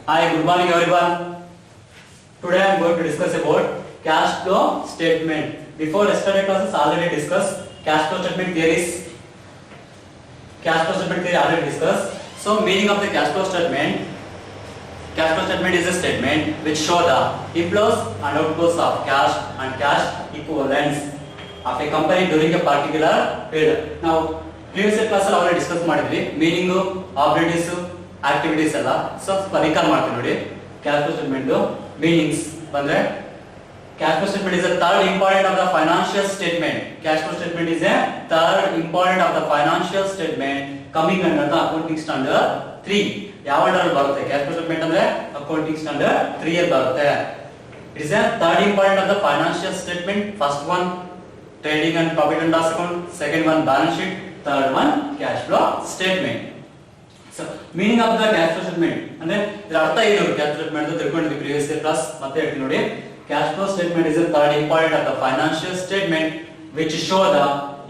Hi, good morning everyone. Today I am going to discuss about cash flow statement. Before yesterday classes already discussed cash flow statement theories. Cash flow statement theory already discussed. So meaning of the cash flow statement. Cash flow statement is a statement which show the inflows and outflows of cash and cash equivalents of a company during a particular period. Now previous class already discuss ಮಾಡಿದ್ವಿ meaning, objectives, activities ಎಲ್ಲ so recall ಮಾಡ್ತೀನಿ ನೋಡಿ. Cash flow statement meanings ಬಂದ್ರೆ cash flow statement is a third important of the financial statement. Cash flow statement is a third important of the financial statement coming under the accounting standard 3. ಯಾವ under ಬರುತ್ತೆ cash flow statement ಅಂದ್ರೆ accounting standard 3 ಅಲ್ಲಿ ಬರುತ್ತೆ. It is a third important of the financial statement. First one trading and profit and loss account, second one balance sheet, third one cash flow statement. So meaning of the cash flow statement ಅಂದ್ರೆ ಇದರ ಅರ್ಥ ಏನು cash flow statement ಅಂತ ತಿಳ್ಕೊಂಡಿದ್ವಿ previous class ಮತ್ತೆ ಹೇಳ್ತೀನಿ ನೋಡಿ. Cash flow statement is a third important of the financial statement which show the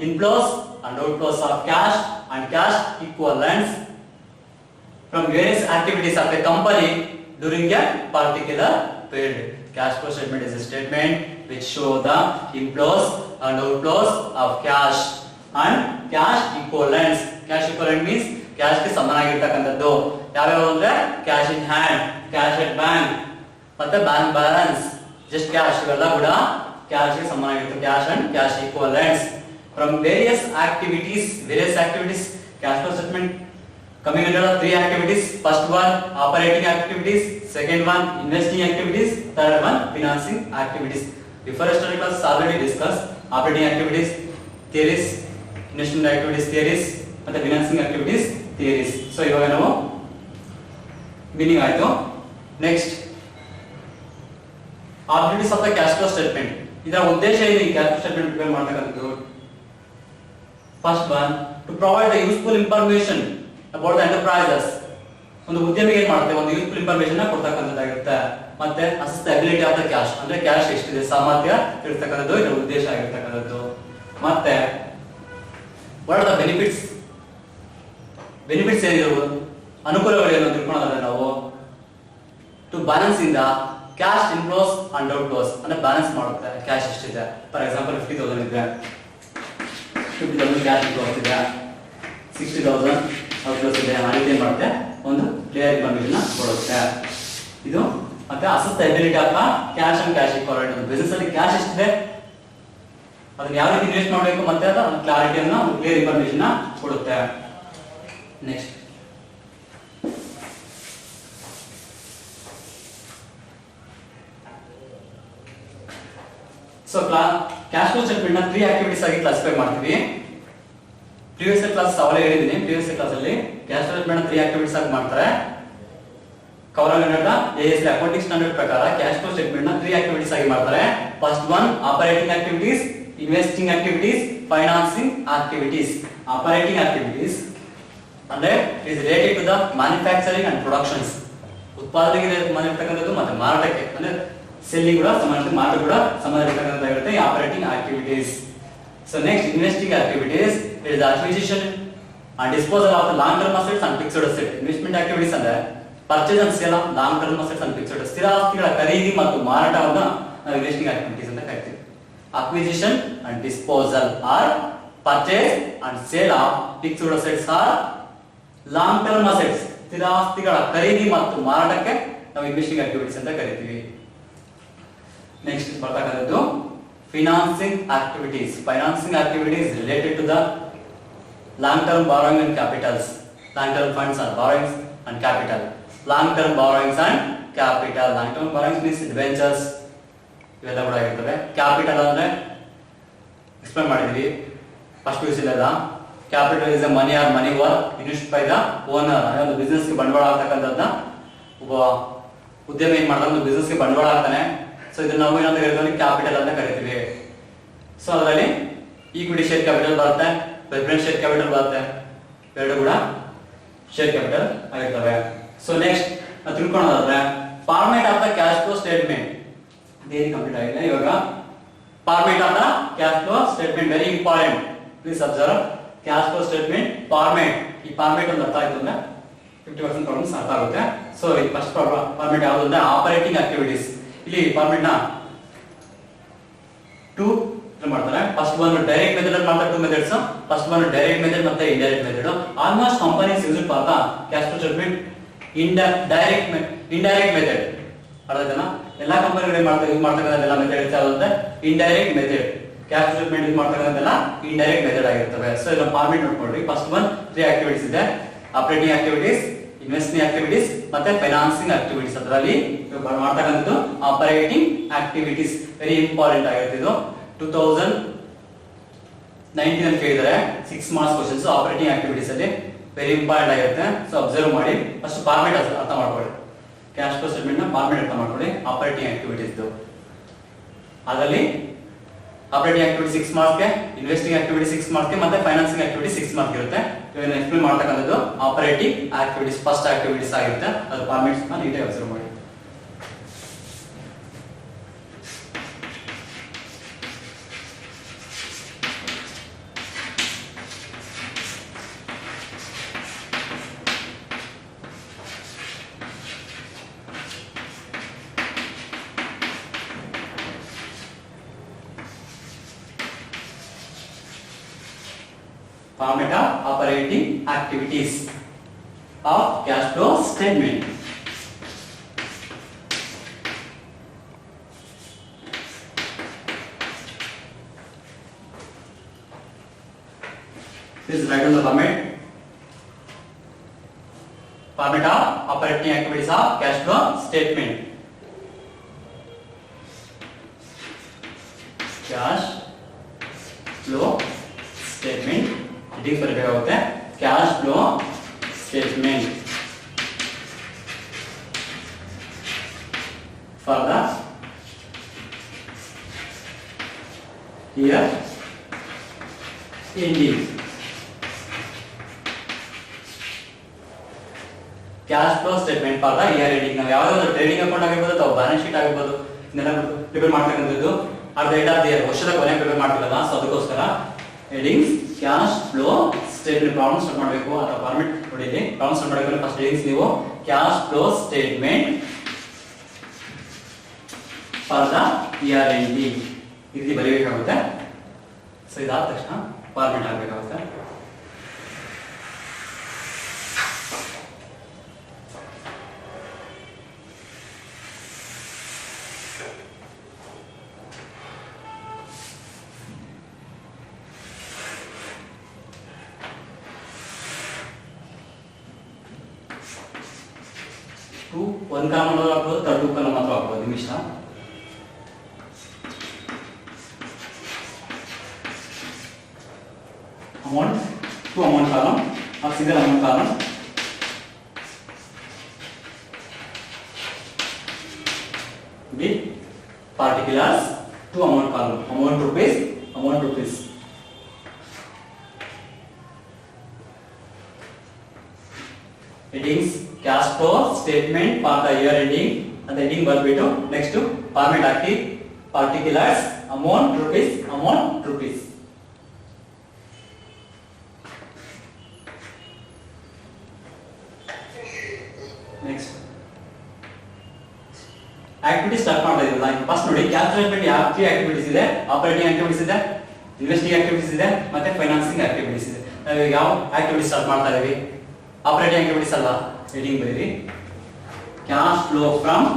inflows and outflows of cash and cash equivalents from various activities of a company during a particular period. Cash flow statement is a statement which show the inflows and outflows of cash and cash equivalents. Cash equivalent means cash ಗೆ ಸಮನಾಗಿರತಕ್ಕಂತದ್ದು ಯಾವ್ಯಾವ ಅಂದ್ರೆ cash in hand, cash at bank ಮತ್ತೆ bank balance, just cash ಇವೆಲ್ಲ ಕೂಡ cash ಗೆ ಸಮನಾಗಿರುತ್ತೆ. Cash and cash equivalents from various activities cash flow statement coming under three activities. First one operating activities, second one investing activities, third one financing activities. Before yesterday class already discussed operating activities theories, investment activities theories and financing activities theories. So ಇವಾಗ ನಾವು meaning ಆಯ್ತು. Next objectives of the cash flow statement. ಇದರ ಉದ್ದೇಶ ಏನು ಈ cash flow statement prepare ಮಾಡತಕ್ಕಂಥದ್ದು? First one to provide the useful information about the enterprises. ಒಂದು ಉದ್ಯಮಿಗೆ ಏನು ಮಾಡುತ್ತೆ ಒಂದು ಯೂಸ್ಫುಲ್ ಇನ್ಫಾರ್ಮೇಷನ್ ಕೊಡ್ತಕ್ಕಂಥದ್ದಾಗಿರುತ್ತೆ. ಮತ್ತೆ assess the ability of the cash ಅಂದ್ರೆ ಕ್ಯಾಶ್ ಎಷ್ಟಿದೆ ಸಾಮರ್ಥ್ಯ ತಿಳಿರ್ತಕ್ಕಂಥದ್ದು ಇದರ ಉದ್ದೇಶ ಆಗಿರ್ತಕ್ಕಂಥದ್ದು. ಮತ್ತೆ ವಾಟ್ ಆರ್ ದ ಬೆನಿಫಿಟ್ಸ್ ಏನಿರುವ ಅನುಕೂಲಗಳೇನು ತಿಳ್ಕೊಳ್ಳೋದಾದ್ರೆ ನಾವು to balance in the cash inflows and outflows ಅಂದ್ರೆ ಬ್ಯಾಲೆನ್ಸ್ ಮಾಡುತ್ತೆ ಕ್ಯಾಶ್ ಎಷ್ಟಿದೆ. ಫಾರ್ ಎಕ್ಸಾಂಪಲ್ 50,000 ಇದೆ, 50,000 ಕ್ಯಾಶ್ ಇನ್ಫ್ಲೋಸ್ ಇದೆ, 60,000 ಔಟ್ಫ್ಲೋಸ್ ಇದೆ. ಆ ರೀತಿ ಮಾಡುತ್ತೆ ಒಂದು ಕ್ಲಿಯರ್ ಇನ್ಫಾರ್ಮೇಷನ್ ಕೊಡುತ್ತೆ ಇದು. ಮತ್ತೆ assess the ability of cash and cash equivalent business ಅಲ್ಲಿ ಕ್ಯಾಶ್ ಎಷ್ಟಿದೆ ಅದನ್ನ ಯಾವ ರೀತಿ ಇನ್ವೆಸ್ಟ್ ಮಾಡಬೇಕು ಮತ್ತೆ ಅದು ಕ್ಲಾರಿಟಿಯನ್ನ ಒಂದು ಕ್ಲಿಯರ್ ಇನ್ಫಾರ್ಮೇಷನ್ ಕೊಡುತ್ತೆ. Next so cash flow statement ನ 3 ಆಕ್ಟಿವಿಟೀಸ್ ಆಗಿ ಕ್ಲಾಸಿಫೈ ಮಾಡ್ತೀವಿ. ಪ್ರೀವಿಯಸ್ ಕ್ಲಾಸ್ ಅವಲೇ ಹೇಳಿದ್ದೀನಿ. ಪ್ರೀವಿಯಸ್ ಕ್ಲಾಸ್ ಅಲ್ಲಿ ಕ್ಯಾಶ್ ಫ್ಲೋ ಸ್ಟೇಟ್ಮೆಂಟ್ ನ 3 ಆಕ್ಟಿವಿಟೀಸ್ ಆಗಿ ಮಾಡ್ತಾರೆ. Cover under AS accounting standard ಪ್ರಕಾರ ಕ್ಯಾಶ್ ಫ್ಲೋ ಸ್ಟೇಟ್ಮೆಂಟ್ ನ 3 ಆಕ್ಟಿವಿಟೀಸ್ ಆಗಿ ಮಾಡ್ತಾರೆ. First one operating activities, investing activities, financing activities. Operating activities ಅಂದ್ರೆ it is related to the manufacturing and productions. ಉತ್ಪಾದನೆಗೆ ಸಂಬಂಧಿಸಿರ್ತಕ್ಕಂಥದ್ದು ಮತ್ತೆ ಮಾರಾಟಕ್ಕೆ ಅಂದ್ರೆ ಸೆಲ್ಲಿಂಗ್ ಕೂಡ ಸಂಬಂಧಿಸಿದ ಮಾರಾಟ ಕೂಡ ಸಂಬಂಧಿಸಿರ್ತಕ್ಕಂಥದ್ದಾಗಿರುತ್ತೆ ಈ operating activities. So next investing activities it is acquisition and disposal of the long term assets and fixed assets. Investment activities ಅಂದ್ರೆ purchase and sale of long term assets and fixed ಸ್ಥಿರ ಆಸ್ತಿಗಳ ಖರೀದಿ ಮತ್ತು ಮಾರಾಟವನ್ನ ನಾವು ಇನ್ವೆಸ್ಟಿಂಗ್ ಆಕ್ಟಿವಿಟೀಸ್ ಅಂತ ಕರಿತೀವಿ. Acquisition and disposal or purchase and sale of fixed assets or long term assets ಸ್ಥಿರ ಆಸ್ತಿಗಳ ಖರೀದಿ ಮತ್ತು ಮಾರಾಟಕ್ಕೆ ನಾವು ಇನ್ವೆಸ್ಟಿಂಗ್ ಆಕ್ಟಿವಿಟೀಸ್ ಅಂತ ಕರಿತೀವಿ. ನೆಕ್ಸ್ಟ್ ಬರ್ತಕ್ಕಂಥದ್ದು financing activities. Financing activities related to the long term borrowing and capitals. Long term funds or borrowings and capital. Long term borrowings and capital. Long term borrowings means debentures ಇವೆಲ್ಲ ಕೂಡ ಆಗಿರ್ತವೆ. Capital ಅಂದ್ರೆ explain ಮಾಡಿದ್ವಿ first use ಇಲ್ಲ. Capital is a money or money work invest by the owner. ಒಂದು business ಗೆ ಬಂಡವಾಳ ಹಾಕ್ತಕ್ಕಂಥದ್ದನ್ನ ಒಬ್ಬ ಉದ್ಯಮ ಏನ್ ಮಾಡ್ತಾನೆ ಒಂದು ಬಿಸ್ನೆಸ್ ಗೆ ಬಂಡವಾಳ ಹಾಕ್ತಾನೆ. ಸೊ ಇದನ್ನ ನಾವು ಏನಂತ ಕರಿತೀವಿ ಕ್ಯಾಪಿಟಲ್ ಅಂತ ಕರಿತೀವಿ. ಸೊ ಅದರಲ್ಲಿ ಈಕ್ವಿಟಿ ಶೇರ್ ಕ್ಯಾಪಿಟಲ್ ಬರುತ್ತೆ, ಪ್ರಿಫರೆನ್ಸ್ ಶೇರ್ ಕ್ಯಾಪಿಟಲ್ ಬರುತ್ತೆ. ಎರಡು ಕೂಡ ಶೇರ್ ಕ್ಯಾಪಿಟಲ್ ಆಗಿರ್ತವೆ. ಸೊ ನೆಕ್ಸ್ಟ್ ನಾವು ತಿಳ್ಕೊಳ್ಳೋದಾದ್ರೆ format of the cash flow statement ಇದೇನು ಕಂಪ್ಲೀಟ್ ಆಗಿದೆ. ಇವಾಗ format of the cash flow statement very important. Please observe cash flow statement format. ಈ ಫಾರ್ಮೇಟ್ ಒಂದು ಅರ್ಥ ಆಯ್ತು ಅಂದ್ರೆ 50% ಪ್ರಾಬ್ಲಮ್ಸ್ ಅರ್ಥ ಆಗುತ್ತೆ. ಸೊ ಸೊ ಈ ಫಸ್ಟ್ ಫಾರ್ಮೆಟ್ ಯಾವುದು ಅಂದ್ರೆ ಆಪರೇಟಿಂಗ್ ಆಕ್ಟಿವಿಟೀಸ್. ಇಲ್ಲಿ ಫಾರ್ಮೆಟ್ ನ ಟೂ ಮಾಡ್ತಾರೆ. ಫಸ್ಟ್ ಒನ್ ಡೈರೆಕ್ಟ್ ಮೆಥಡ್ ಅಲ್ಲಿ ಮಾಡ್ತಾರೆ, two methods. First one direct method ಮತ್ತೆ indirect method. Almost companies use for the cash flow statement indirect method. ಅರ್ಥಾಯ್ತಾ? ಎಲ್ಲಾ ಕಂಪನಿಗಳು ಯೂಸ್ ಮಾಡ್ತಕ್ಕಂಥದ್ದೆಲ್ಲ ಮೆಥಡ್ ಯಾವುದು? Indirect method. Cash flow statement use ಮಾಡ್ತಕ್ಕಂಥದ್ದೆಲ್ಲ ಇಂಡೈರೆಕ್ಟ್ ಮೆಥಡ್ ಆಗಿರ್ತವೆ. ಸೊ ಇದನ್ನ ಫಾರ್ಮೆಟ್ ನೋಡ್ಕೊಳ್ರಿ. ಫಸ್ಟ್ ಒನ್ 3 ಆಕ್ಟಿವಿಟೀಸ್ ಇದೆ: ಆಪರೇಟಿಂಗ್ ಆಕ್ಟಿವಿಟೀಸ್, ಇನ್ವೆಸ್ಟಿಂಗ್ ಆಕ್ಟಿವಿಟೀಸ್ ಮತ್ತೆ ಫೈನಾನ್ಸಿಂಗ್ ಆಕ್ಟಿವಿಟೀಸ್. ಅದರಲ್ಲಿ ಮಾಡ್ತಕ್ಕಂಥದ್ದು ಆಪರೇಟಿಂಗ್ ಆಕ್ಟಿವಿಟೀಸ್. ವೆರಿ ಇಂಪಾರ್ಟೆಂಟ್ ಆಗಿರುತ್ತೆ ಇದು. 2019 ಅಲ್ಲಿ ಕೇಳಿದರೆ 6 ಮಾರ್ಕ್ಸ್ ಕ್ವೆಶ್ಚನ್ಸ್ ಆಪರೇಟಿಂಗ್ ಆಕ್ಟಿವಿಟೀಸ್ ಅಲ್ಲಿ. ವೆರಿ ಇಂಪಾರ್ಟೆಂಟ್ ಆಗಿರುತ್ತೆ. ಸೊ ಅಬ್ಸರ್ವ್ ಮಾಡಿ. ಫಸ್ಟ್ ಫಾರ್ಮೆಟ್ ಅರ್ಥ ಮಾಡ್ಕೊಳ್ಳಿ. ಕ್ಯಾಶ್ ಫ್ಲೋ ಸ್ಟೇಟ್ಮೆಂಟ್ ನ ಫಾರ್ಮೆಟ್ ಅರ್ಥ ಮಾಡ್ಕೊಳ್ಳಿ. ಆಪರೇಟಿಂಗ್ ಆಕ್ಟಿವಿಟೀಸ್ ಅದರಲ್ಲಿ ಆಪರೇಟಿಂಗ್ ಆಕ್ಟಿವಿಟಿ 6 ಮಾರ್ಕ್ಸ್ ಗೆ, ಇನ್ವೆಸ್ಟಿಂಗ್ ಆಕ್ಟಿವಿಟಿ 6 ಮಾರ್ಕ್ಸ್ ಗೆ ಮತ್ತೆ ಫೈನಾನ್ಸಿಂಗ್ ಆಕ್ಟಿವಿಟಿ 6 ಮಾರ್ಕ್ಸ್ ಇರುತ್ತೆ. ಇದನ್ನ ಎಕ್ಸ್ಪ್ಲೇನ್ ಮಾಡ್ತಕ್ಕಂಥದ್ದು ಆಪರೇಟಿಂಗ್ ಆಕ್ಟಿವಿಟೀಸ್ ಫಸ್ಟ್ ಆಕ್ಟಿವಿಟೀಸ್ ಆಗಿರುತ್ತೆ. ಅದು ಫಾರ್ಮೆಟ್ಸ್ ನ ನೀಟಾಗಿ ಅಬ್ಸರ್ವ್ ಮಾಡಿ. Format of operating activities of cash flow statement. This is write on the format. Format of operating activities of cash flow statement. Cash flow statement. Heading ಬರಬೇಕಾಗುತ್ತೆ. Cash flow statement for the year ending. Cash flow statement for the year ending. ನಾವು ಯಾವುದಾದ್ರು trading account ಆಗಿರ್ಬೋದು ಅಥವಾ balance sheet ಆಗಿರ್ಬೋದು ಇದನ್ನೆಲ್ಲ prepare ಮಾಡ್ತಕ್ಕಂಥದ್ದು at the end of the year, ವರ್ಷದ ಕೊನೆ ಪ್ರಿಪೇರ್ ಮಾಡ್ತಿರಲ್ಲ. ಸೊ ಅದಕ್ಕೋಸ್ಕರ headings cash flow statement problem start ಮಾಡಬೇಕು ಅಥವಾ ಫಾರ್ಮೆಟ್ ನೋಡಿದ್ರಿ. ಪ್ರಾಬ್ಲಮ್ ಸ್ಟಾರ್ಟ್ ಮಾಡಬೇಕು. ಫಸ್ಟ್ ಹೆಡಿಂಗ್ಸ್ ನೀವು cash flow statement for the year ending ಈ ರೀತಿ ಬರೀಬೇಕಾಗುತ್ತೆ. ಸೊ ಇದಾದ ತಕ್ಷಣ ಫಾರ್ಮೆಟ್ ಆಗಬೇಕಾಗುತ್ತೆ. ಒಂದು ಕಾಲಮ್ ಹಾಕ್ಬೋದು, ಟೂ ಕಾಲಮ್ ಮಾತ್ರ ಹಾಕ್ಬೋದು, ನಿಮ್ಮ ಇಷ್ಟ. Amount to amount column or single amount column. With particulars to amount column, amount rupees. Headings cash flow statement for the year ending and the heading ಬರ್ಬಿಟ್ಟು next format hockey particulars amount rupees. Next activity start ಮಾಡ್ತಾ ಇದೀವಲ್ಲ, first ನೋಡಿ cash statement ಯಾವ 3 activities ಇದೆ. Operating activities ಇದೆ, investing activities ಇದೆ ಮತ್ತೆ financing activities ಇದೆ. ನಾವು ಯಾವ ಆಕ್ಟಿವಿಟಿ ಸ್ಟಾರ್ಟ್ ಮಾಡ್ತಾ ಇದೀವಿ? ಆಪರೇಟಿಂಗ್ ಆಕ್ಟಿವಿಟೀಸ್ ಅಲ್ಲ. ಹೆಡಿಂಗ್ ಬರೀರಿ ಕ್ಯಾಶ್ ಫ್ಲೋ ಫ್ರಮ್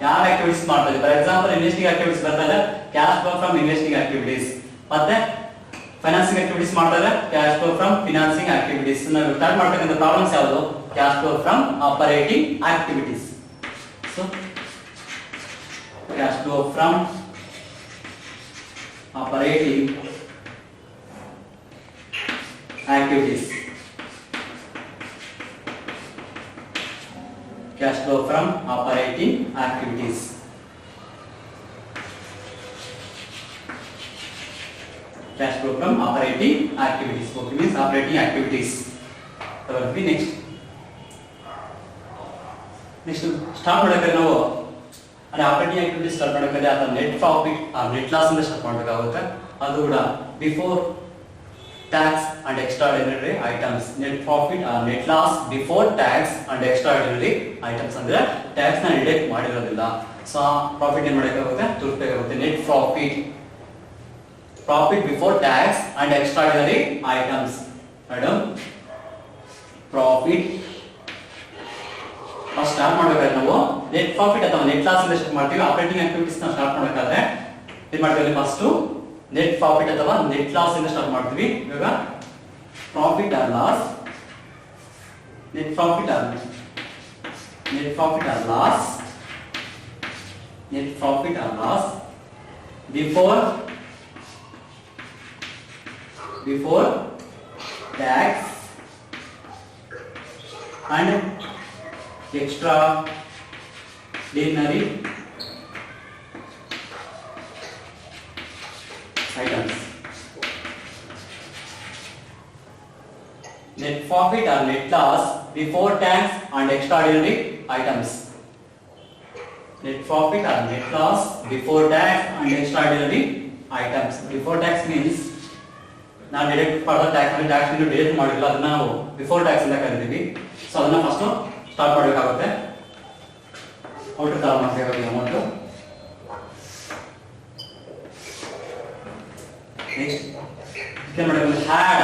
ಯಾವ ಆಕ್ಟಿವಿಟೀಸ್ ಮಾಡ್ತಾ ಇದೀವಿ. ಫಾರ್ ಎಕ್ಸಾಂಪಲ್ ಇನ್ವೆಸ್ಟಿಂಗ್ ಆಕ್ಟಿವಿಟೀಸ್ ಬರ್ತಾ ಇದೆ, cash flow from investing activities. ಮತ್ತೆ ಫೈನಾನ್ಸಿಂಗ್ ಆಕ್ಟಿವಿಟೀಸ್ ಮಾಡ್ತಾ ಇದೆ, cash flow from financing activities. ನಾವು ಸ್ಟಾರ್ಟ್ ಮಾಡ್ತಕ್ಕಂಥ ಪ್ರಾಬ್ಲಮ್ಸ್ ಯಾವುದು? Cash flow from operating activities. So cash flow from operating activities. Cash flow from operating activities. Cash flow from operating activities. Okay, means operating activities. That will be next. Next start ಮಾಡಬೇಕಾದ್ರೆ ನಾವು ಅದೇ operating activities start ಮಾಡಬೇಕಾದ್ರೆ ಅಥವಾ net profit ಆ net loss ಇಂದ start ಮಾಡಬೇಕಾಗುತ್ತೆ. ಅದು ಕೂಡ before tax and extraordinary items. Net profit or net loss before tax and extraordinary items ಅಂದ್ರೆ tax ನ ಡಿಡಕ್ಟ್ ಮಾಡಿರೋದಿಲ್ಲ. ಸೊ ಪ್ರಾಫಿಟ್ ಏನು ಮಾಡಬೇಕಾಗುತ್ತೆ, ತೋರಿಸಬೇಕಾಗುತ್ತೆ. Net profit before tax and extraordinary items. Madam profit first start ಮಾಡಬೇಕಾದ್ರೆ ನಾವು ನೆಟ್ ಪ್ರಾಫಿಟ್ ಅಥವಾ net loss ಇಂದ ಸ್ಟಾರ್ಟ್ ಮಾಡ್ತೀವಿ. ಆಪರೇಟಿಂಗ್ ಆಕ್ಟಿವಿಟೀಸ್ ನ ಸ್ಟಾರ್ಟ್ ಮಾಡಬೇಕಾದ್ರೆ ಏನು ಮಾಡ್ತೀವಿ, ಫಸ್ಟ್ ನೆಟ್ ಪ್ರಾಫಿಟ್ ಅಥವಾ ನೆಟ್ ಲಾಸ್ ಇಂದ ಸ್ಟಾರ್ಟ್ ಮಾಡ್ತೀವಿ. ಇವಾಗ profit or loss, net profit or loss, net profit or loss before tax and extraordinary items. Net profit or net loss before tax and extraordinary items. Net profit or net loss before tax and extraordinary items. Before tax means ನಾವು direct for tax ಅಂದ್ರೆ tax ಇಂದ deduct ಮಾಡಿಲ್ಲ, ಅದನ್ನ ನಾವು before tax ಅಂತ ಕರಿತೀವಿ. So ಅದನ್ನ first start ಮಾಡಬೇಕಾಗುತ್ತೆ. ಔಟರ್ ಕಾಲ್ ಮಾಡಬೇಕಾಗುತ್ತೆ ಅಮೌಂಟ್. ನೆಕ್ಸ್ಟ್ ಏನು ಮಾಡಬೇಕು, had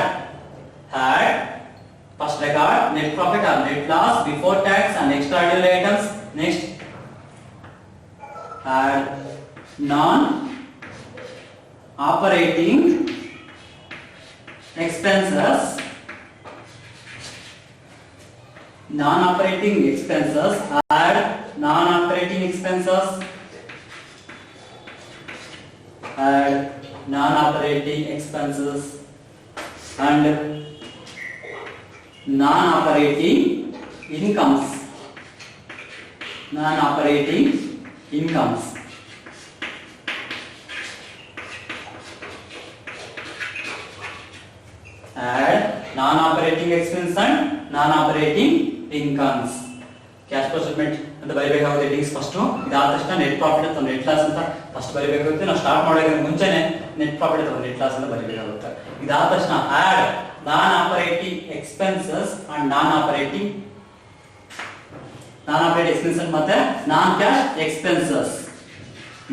first record net profit or net loss before tax and extraordinary items. Next had non operating expenses, non-operating expenses, add non-operating expenses, add non-operating expenses and non-operating incomes, non-operating incomes. Add non-operating expense and non-operating incomes. Cash flow statement ಅಂತ ಬರಿಬೇಕಾಗುತ್ತೆ headings first. ಇದಾದ ತಕ್ಷಣ net profit ಅಥವಾ net loss ಅಂತ first ಬರಿಬೇಕಾಗುತ್ತೆ. ನಾವು start ಮಾಡೋದಕ್ಕೆ ಮುಂಚೆನೆ net profit ಅಥವಾ net loss ಅಂತ ಬರಿಬೇಕಾಗುತ್ತೆ. ಇದಾದ ತಕ್ಷಣ add non-operating expenses and non-operating expenses ಮತ್ತೆ non-cash expenses,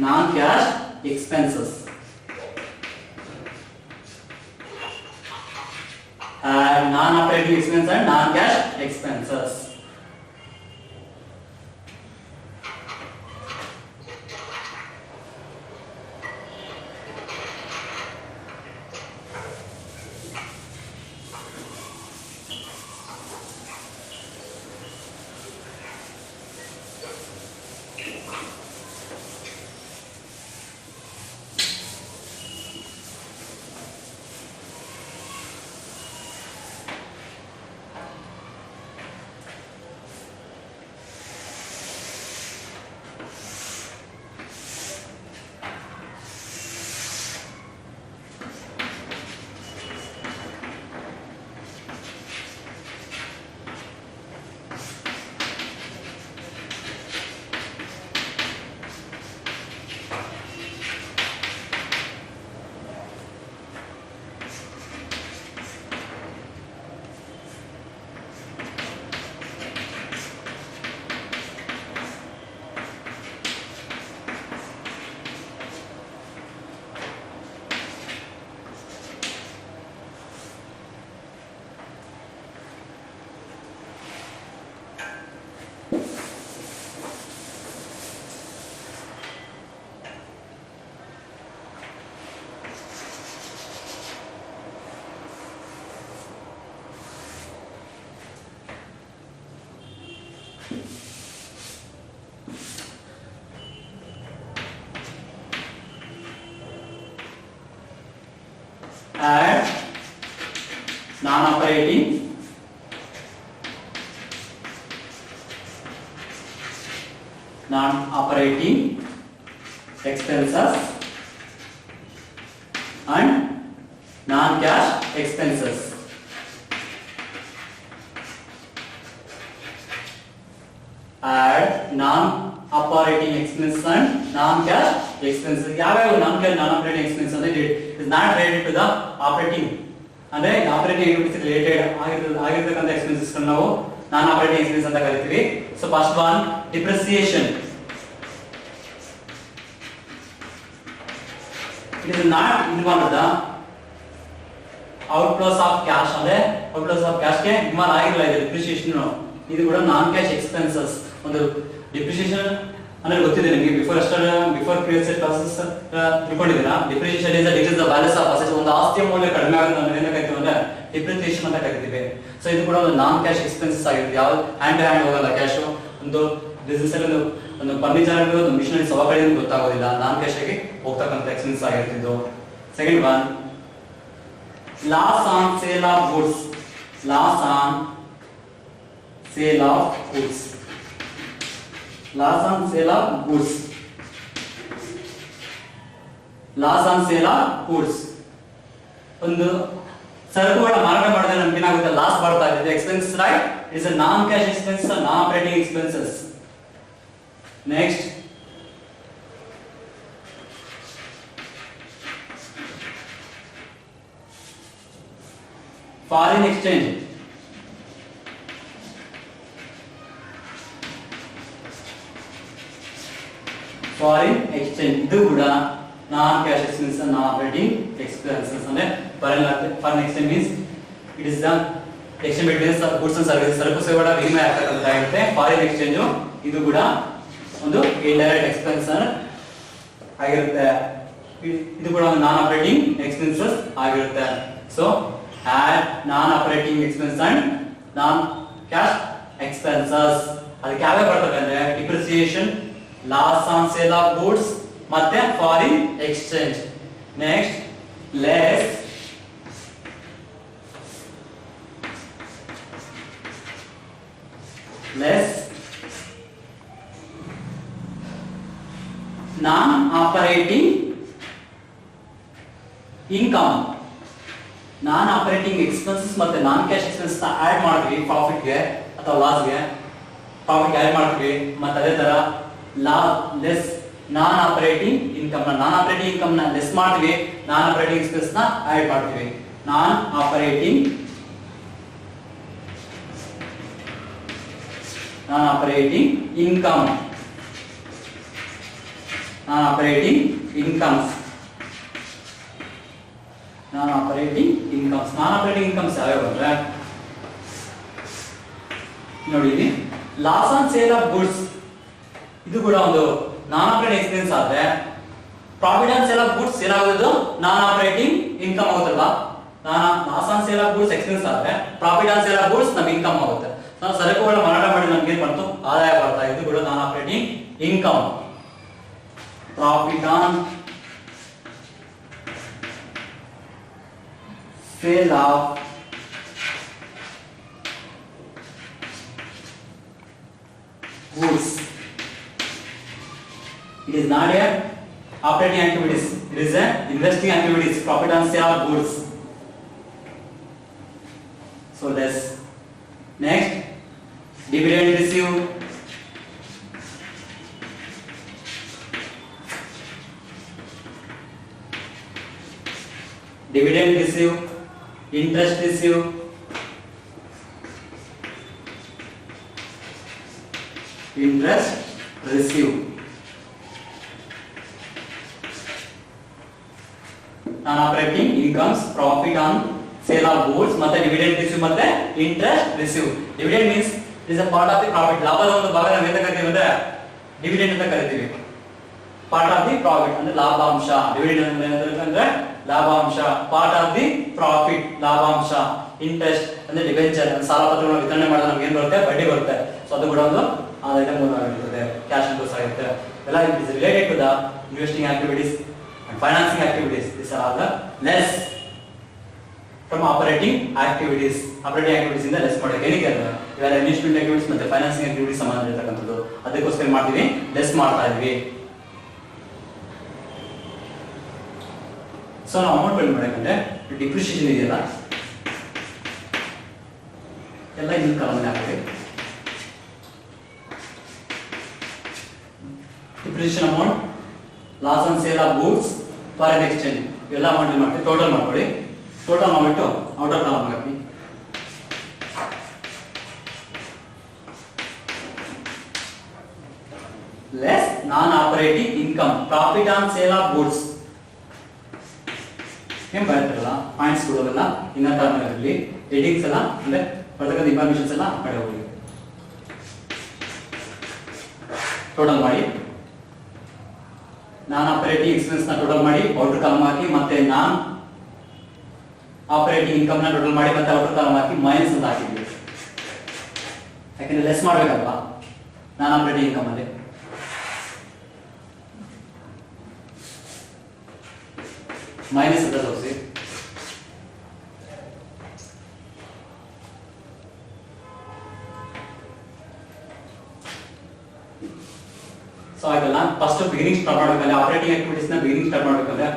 non-cash expenses. Non-operating expenses and non-cash expenses. Add non-operating expenses and non-cash expenses. Add non-operating expenses and non-cash expenses. ಯಾವ್ಯಾವ non-cash non-operating expenses is not related to the operating ಅಂದ್ರೆ operating activities related ಆಗಿರತಕ್ಕಂತ expenses ನಾವು non operating expense ಅಂತ ಕರಿತೀವಿ. So first one depreciation. It is not involve the outflows of cash. ಅಂದ್ರೆ outflows of cash ಗೆ involve ಆಗಿಲ್ಲ ಇದು depreciation. ಇದು ಕೂಡ ನಾನ್ ಕ್ಯಾಶ್ ಎಕ್ಸ್ಪೆನ್ಸಸ್. ಒಂದು ಡಿಪ್ರಿಸಿಯೇಷನ್ ಅಂದ್ರೆ ಗೊತ್ತಿದೆ ನಿಮಗೆ, ಬಿಫೋರ್ ಪ್ರೀವಿಯಸ್ ಕ್ಲಾಸಸ್ ತಿಳ್ಕೊಂಡಿದ್ದೀರಾ. Depreciation is decrease the values of assets. ಒಂದು ಆಸ್ತಿಯ ಮೌಲ್ಯ ಕಡಿಮೆ ಆಗುತ್ತೆ ಅಂದ್ರೆ ಏನಕ್ಕೆ ಕರಿತೀವಿ ಅಂದ್ರೆ ಡಿಪ್ರಿಸಿಯೇಷನ್ ಅಂತ ಕರಿತೀವಿ. ಸೊ ಇದು ಕೂಡ ಒಂದು ನಾನ್ ಕ್ಯಾಶ್ ಎಕ್ಸ್ಪೆನ್ಸಸ್ ಆಗಿರುತ್ತೆ. ಯಾವ ಹ್ಯಾಂಡ್ ಟು ಹ್ಯಾಂಡ್ ಹೋಗಲ್ಲ ಕ್ಯಾಶ್. ಒಂದು ಬಿಸಿನೆಸ್ ಅಲ್ಲಿ ಒಂದು ಫರ್ನಿಚರ್ ಅಲ್ಲಿ ಒಂದು ಮಿಷನರಿ ಸವಕಳಿ ಗೊತ್ತಾಗೋದಿಲ್ಲ, ನಾನ್ ಕ್ಯಾಶ್ ಆಗಿ ಹೋಗ್ತಕ್ಕಂಥ ಎಕ್ಸ್ಪೆನ್ಸ್ ಆಗಿರ್ತಿದ್ದು. Second one loss on sale of goods. Loss on sale of goods. Loss on sale of goods. Loss on sale of goods. ಒಂದು ಸರಕುಗಳ ಮಾರಾಟ ಮಾಡಿದ್ರೆ ನಮ್ಗೆ ಏನಾಗುತ್ತೆ, ಲಾಸ್ ಬರ್ತಾ ಇದೆ. Expense right, it's a non cash expense, non operating expenses. Next foreign exchange. Foreign exchange ಇದು ಕೂಡ non cash expense, non operating expenses. ಅಂದ್ರೆ foreign exchange means it is the exchange between goods and service. ಸರಕು ಸೇವೆಗಳ ವಿನಿಮಯ ಆಗ್ತಕ್ಕಂಥದ್ದಾಗಿರುತ್ತೆ foreign exchange. ಇದು ಕೂಡ ಒಂದು indirect expense ಆಗಿರುತ್ತೆ. ಇದು ಕೂಡ ಒಂದು ನಾನ್ ಆಪರೇಟಿಂಗ್ ಎಕ್ಸ್ಪೆನ್ಸಸ್ ಆಗಿರುತ್ತೆ. So add non operating expense and non cash expenses. ಅದಕ್ಕೆ ಯಾವ್ಯಾವ ಬರ್ತವೆ ಅಂದ್ರೆ depreciation, loss on sale of goods ಮತ್ತೆ foreign exchange. Next less non operating income. Non operating expenses ಮತ್ತೆ ನಾನ್ ಕ್ಯಾಶ್ ಎಕ್ಸ್ಪೆನ್ಸ್ ಆಡ್ ಮಾಡ್ತೀವಿ profit ಗೆ ಅಥವಾ ಲಾಸ್ ಗೆ. ಪ್ರಾಫಿಟ್ ಆಡ್ ಮಾಡ್ತೀವಿ ಮತ್ತೆ ಅದೇ ತರ ಲೆಸ್ ನಾನ್ ಆಪರೇಟಿಂಗ್ ಇನ್ಕಮ್ ನ ಲೆಸ್ ಮಾಡ್ತೀವಿ, ನಾನ್ ಆಪರೇಟಿಂಗ್ ಎಕ್ಸ್ಪೆನ್ಸ್ ನ ಆಡ್ ಮಾಡ್ತೀವಿ. Non operating income, non operating incomes. Non operating incomes ಯಾವ್ಯಾವ ಅಂದ್ರೆ ನೋಡಿ, loss on sale of goods ಇದು ಕೂಡ ಒಂದು ನಾನ್ ಆಪರೇಟಿಂಗ್ ಎಕ್ಸ್ಪೆನ್ಸ್ ಆದ್ರೆ, profit on sale of goods ಏನಾಗೋದು ನಾನ್ ಆಪರೇಟಿಂಗ್ ಇನ್ಕಮ್ ಆಗುತ್ತಲ್ವಾ. Loss on sale of goods expense ಆದ್ರೆ profit on sale of goods ನಮ್ಗೆ ಇನ್ಕಮ್ ಆಗುತ್ತೆ. ನಾವು ಸರಕುಗಳ ಮಾರಾಟ ಮಾಡಿ ನಮ್ಗೆ ಏನ್ ಬಂತು, ಆದಾಯ ಬರ್ತಾ. ಇದು ಕೂಡ non operating income. Profit on sale of goods. It is not a operating activities, it is a investing activities. Profit on sale of goods. So less. Next, dividend received. Dividend received, interest received, non operating incomes, profit on sale of goods ಮತ್ತೆ dividend receive ಮತ್ತೆ interest receive. Dividend means it is a part of the profit. ಲಾಭದ ಒಂದು ಭಾಗ ನಾವು ಏನು ಕರಿತೀವಿ ಅಂದ್ರೆ dividend ಅಂತ ಕರಿತೀವಿ. ಪಾರ್ಟ್ ಆಫ್ ದಿ ಪ್ರಾಫಿಟ್ ಅಂದ್ರೆ ಲಾಭಾಂಶ. ಡಿವಿಡೆಂಡ್ ಅಂದ್ರೆ ಲಾಭಾಂಶ, ಪಾರ್ಟ್ ಆಫ್ ದಿ ಪ್ರಾಫಿಟ್ ಲಾಭಾಂಶ. ಇಂಟ್ರೆಸ್ಟ್ ಅಂದ್ರೆ ಡಿಬೆಂಚರ್, ಸಾಲ ಪತ್ರಗಳನ್ನು ವಿತರಣೆ ಮಾಡಿದ್ರೆ ನಮ್ಗೆ ಏನ್ ಬರುತ್ತೆ, ಬಡ್ಡಿ ಬರುತ್ತೆ. ಸೊ ಅದು ಕೂಡ ಒಂದು ಆದಾಯದ ಮೂಲ ಆಗಿರ್ತದೆ, ಕ್ಯಾಶ್ ಇನ್ಫ್ಲೋಸ್ ಆಗಿರುತ್ತೆ. ಎಲ್ಲ it is related to the investing activities and financing activities. These are all the less from operating activities. Operating activities ಇಂದ ಲೆಸ್ ಮಾಡೋಕೆ ಏನಕ್ಕೆ ಅಂದ್ರೆ ಇವೆಲ್ಲ ಇನ್ವೆಸ್ಟ್ಮೆಂಟ್ ಆಕ್ಟಿವಿಟೀಸ್ ಮತ್ತೆ ಫೈನಾನ್ಸಿಂಗ್ ಆಕ್ಟಿವಿಟೀಸ್ ಸಂಬಂಧ ಇರತಕ್ಕಂಥದ್ದು. ಅದಕ್ಕೋಸ್ಕರ ಮಾಡ್ತೀವಿ, ಲೆಸ್ ಮಾಡ್ತಾ ಇದೀವಿ. ಸೊ ನಾವು ಅಮೌಂಟ್ ಬಿಲ್ ಮಾಡಬೇಕಂದ್ರೆ ಡಿಪ್ರಿಸಿಯೇಷನ್ ಇದೆಯಲ್ಲ ಎಲ್ಲ ಇನ್ನೊಂದು ಕಾಲಮಲ್ಲಿ ಹಾಕ್ತೀವಿ. Depreciation amount, loss on sale of goods, foreign exchange, ಎಲ್ಲ ಅಮೌಂಟ್ ಮಾಡ್ತೀವಿ. ಟೋಟಲ್ ಮಾಡ್ಕೊಳ್ಳಿ. ಟೋಟಲ್ ಮಾಡ್ಬಿಟ್ಟು outer column hockey. Less non operating income, profit on sale of goods ಏನ್ ಬರುತ್ತಲ್ಲ ಪಾಯಿಂಟ್ಸ್ ಕೊಡೋದಲ್ಲ ಇನ್ನ ಟರ್ಮ್ನಲ್ಲಿ ಹೆಡಿಂಗ್ಸ್ ಎಲ್ಲ ಅಂದ್ರೆ ಬರ್ತಕ್ಕಂಥ ಇನ್ಫಾರ್ಮೇಶನ್ಸ್ ಎಲ್ಲ ಕಡೆ ಹೋಗಿ ಟೋಟಲ್ ಮಾಡಿ. ನಾನ್ ಆಪರೇಟಿಂಗ್ ಎಕ್ಸ್ಪೆನ್ಸ್ ನ ಟೋಟಲ್ ಮಾಡಿ ಔಟರ್ ಕಾಲಮ್ ಹಾಕಿ, ಮತ್ತೆ ನಾನ್ ಆಪರೇಟಿಂಗ್ ಇನ್ಕಮ್ ನ ಟೋಟಲ್ ಮಾಡಿ ಮತ್ತೆ ಔಟರ್ ಕಾಲಮ್ ಹಾಕಿ ಮೈನಸ್ ಅಂತ ಹಾಕಿದ್ವಿ. ಯಾಕಂದ್ರೆ ಲೆಸ್ ಮಾಡ್ಬೇಕಲ್ವಾ ನಾನ್ ಆಪರೇಟಿಂಗ್ ಇನ್ಕಮ್ ಅಲ್ಲಿ. ಮೈನಸ್ ಅಂತ ತೋರಿಸಿ. ಸೊ ಆಯ್ತಲ್ಲ, ಫಸ್ಟ್ ಬಿಗಿನಿಂಗ್ ಸ್ಟಾರ್ಟ್ ಮಾಡ್ಬೇಕಂದ್ರೆ ಆಪರೇಟಿಂಗ್ ಆಕ್ಟಿವಿಟೀಸ್ ನ ಬಿಗಿನಿಂಗ್ ಸ್ಟಾರ್ಟ್ ಮಾಡ್ಬೇಕಂದ್ರೆ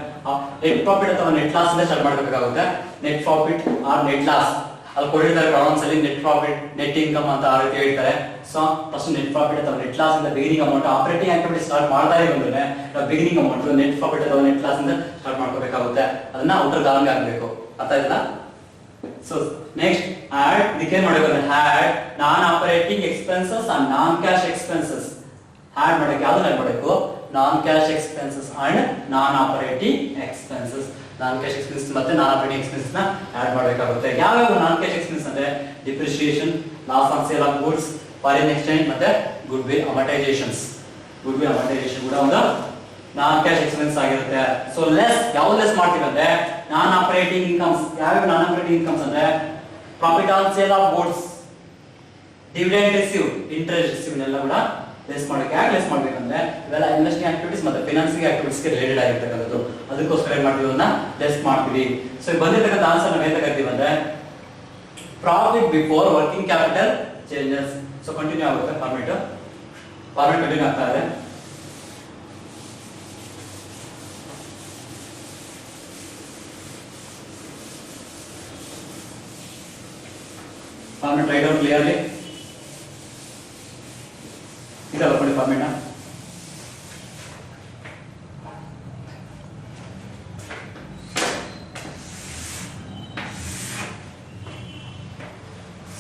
ನೆಟ್ ಪ್ರಾಫಿಟ್ ಅಥವಾ ನೆಟ್ ಲಾಸ್ ಇಂದ ಸ್ಟಾರ್ಟ್ ಮಾಡಬೇಕಾಗುತ್ತೆ. Net profit R net loss ಅಲ್ಲಿ ಕೊಟ್ಟಿರ್ತಾರೆ ಪ್ರಾಬ್ಲಮ್ಸ್ ಅಲ್ಲಿ. ನೆಟ್ ಪ್ರಾಫಿಟ್, ನೆಟ್ ಇನ್ಕಮ್ ಅಂತ ಆ ರೀತಿ ಹೇಳ್ತಾರೆ. ಸೊ ಫಸ್ಟ್ ನೆಟ್ ಪ್ರಾಫಿಟ್ ಅಥವಾ ನೆಟ್ ಲಾಸ್ ಇಂದ beginning amount operating activity start ಮಾಡ್ತಾ ಬಂದ್ರೆ ಬಿಗಿನಿಂಗ್ ಅಮೌಂಟ್ ನೆಟ್ ಪ್ರಾಫಿಟ್ ಅಥವಾ ನೆಟ್ ಲಾಸ್ ಇಂದ ಸ್ಟಾರ್ಟ್ ಮಾಡ್ಕೋಬೇಕಾಗುತ್ತೆ. ಅದನ್ನ ಔಟರ್ ಕಾಲಮ್ಗೆ ಹಾಕಬೇಕು. ಅರ್ಥ ಆಯ್ತಲ್ಲ? ಸೊ ನೆಕ್ಸ್ಟ್ ಆಡ್, ಇದಕ್ಕೆ ಏನ್ ಮಾಡಬೇಕಂದ್ರೆ add non operating expenses and non cash expenses. Add ಮಾಡಕ್ಕೆ ಯಾವ್ದು ಆಡ್ ಮಾಡಬೇಕು? Non cash expenses and non operating expenses. Non cash expense ಮತ್ತೆ ನಾನ್ ಆಪರೇಟಿಂಗ್ ಎಕ್ಸ್ಪೆನ್ಸ್ ನ ಆಡ್ ಮಾಡಬೇಕಾಗುತ್ತೆ. ಯಾವ್ಯಾವ ನಾನ್ ಕ್ಯಾಶ್ ಎಕ್ಸ್ಪೆನ್ಸ್ ಅಂದ್ರೆ depreciation, loss on sale of goods, foreign exchange ಮತ್ತೆ goodwill amortisations. Goodwill amortisation ಕೂಡ ಒಂದು non cash expense ಆಗಿರುತ್ತೆ. So less ಯಾವ ಲೆಸ್ ಮಾಡ್ತೀವಿ ಅಂದ್ರೆ ನಾನ್ ಆಪರೇಟಿಂಗ್ ಇನ್ಕಮ್ಸ್. ಯಾವ್ಯಾವ ನಾನ್ ಆಪರೇಟಿಂಗ್ ಇನ್ಕಮ್ಸ್ ಅಂದ್ರೆ profit on sale of goods, dividend receive, interest receive ಎಲ್ಲ ಕೂಡ ಲೆಸ್ ಮಾಡಕ್ಕೆ. ಯಾಕೆ ಲೆಸ್ ಮಾಡ್ಬೇಕಂದ್ರೆ ಇವೆಲ್ಲ ಇನ್ವೆಸ್ಟಿಂಗ್ ಆಕ್ಟಿವಿಟೀಸ್ ಮತ್ತೆ ಫೈನಾನ್ಸಿಂಗ್ ಆಕ್ಟಿವಿಟೀಸ್ ಗೆ ರಿಲೇಟೆಡ್ ಆಗಿರ್ತಕ್ಕಂಥದ್ದು. ಅದಕ್ಕೋಸ್ಕರ ಏನ್ ಮಾಡ್ತೀವಿ ಅದನ್ನ ಲೆಸ್ ಮಾಡ್ತೀವಿ. ಸೊ ಬಂದಿರತಕ್ಕಂಥ ಆನ್ಸರ್ ನಾವು ಏನ್ ತಗೋತೀವಿ ಅಂದ್ರೆ profit before working capital changes. So continue ಆಗುತ್ತೆ ಫಾರ್ಮೇಟ್ ಕಂಟಿನ್ಯೂ ಆಗ್ತಾ ಇದೆ. Format write down clearly. ಇದಲ್ಲ ನೋಡಿ ಫಾರ್ಮೇಟ್.